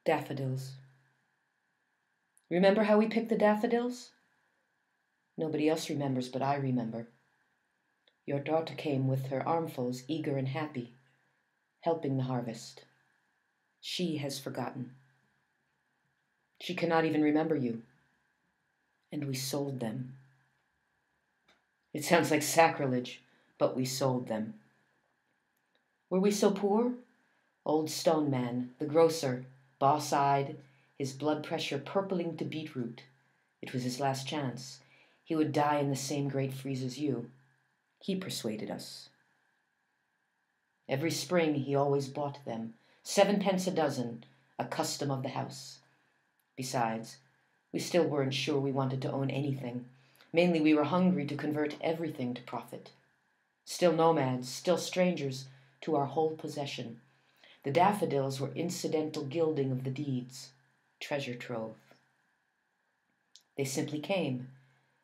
Daffodils. Remember how we picked the daffodils? Nobody else remembers, but I remember. Your daughter came with her armfuls, eager and happy, helping the harvest. She has forgotten. She cannot even remember you. And we sold them. It sounds like sacrilege, but we sold them. Were we so poor? Old Stone Man, the grocer, boss-eyed, his blood pressure purpling to beetroot. It was his last chance. He would die in the same great freeze as you. He persuaded us. Every spring he always bought them, 7 pence a dozen, a custom of the house. Besides, we still weren't sure we wanted to own anything. Mainly we were hungry to convert everything to profit. Still nomads, still strangers to our whole possession. The daffodils were incidental gilding of the deeds, treasure trove. They simply came,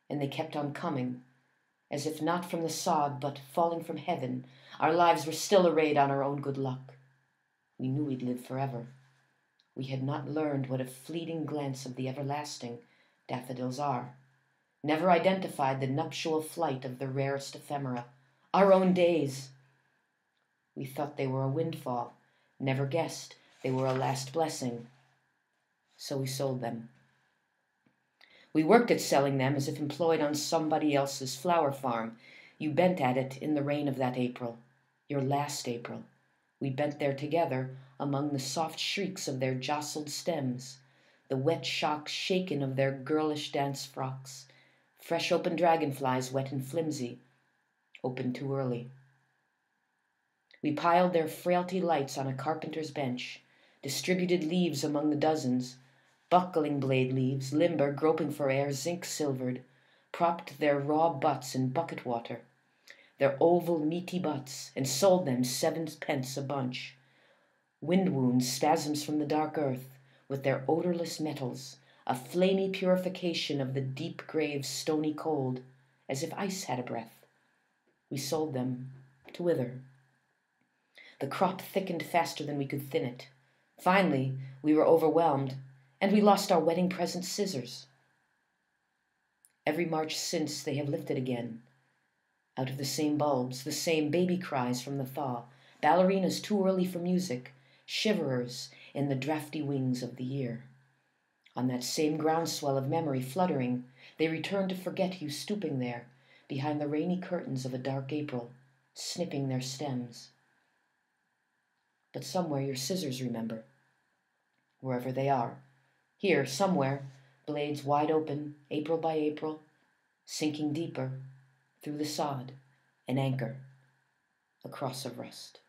and they kept on coming, as if not from the sod, but falling from heaven. Our lives were still arrayed on our own good luck. We knew we'd live forever. We had not learned what a fleeting glance of the everlasting daffodils are, never identified the nuptial flight of the rarest ephemera, our own days. We thought they were a windfall, never guessed they were a last blessing. So we sold them. We worked at selling them as if employed on somebody else's flower farm. You bent at it in the rain of that April, your last April. We bent there together among the soft shrieks of their jostled stems, the wet shocks shaken of their girlish dance frocks, fresh open dragonflies wet and flimsy, opened too early. We piled their frailty lights on a carpenter's bench, distributed leaves among the dozens, buckling blade leaves, limber, groping for air, zinc-silvered, propped their raw butts in bucket water, their oval, meaty butts, and sold them 7 pence a bunch. Wind wounds, spasms from the dark earth, with their odorless metals, a flamy purification of the deep grave's stony cold, as if ice had a breath. We sold them to wither. The crop thickened faster than we could thin it. Finally, we were overwhelmed, and we lost our wedding present scissors. Every March since, they have lifted again. Out of the same bulbs, the same baby cries from the thaw, ballerinas too early for music, shiverers in the drafty wings of the year. On that same groundswell of memory fluttering, they return to forget you stooping there, behind the rainy curtains of a dark April, snipping their stems. But somewhere your scissors remember, wherever they are. Here, somewhere, blades wide open, April by April, sinking deeper, through the sod, an anchor, a cross of rust.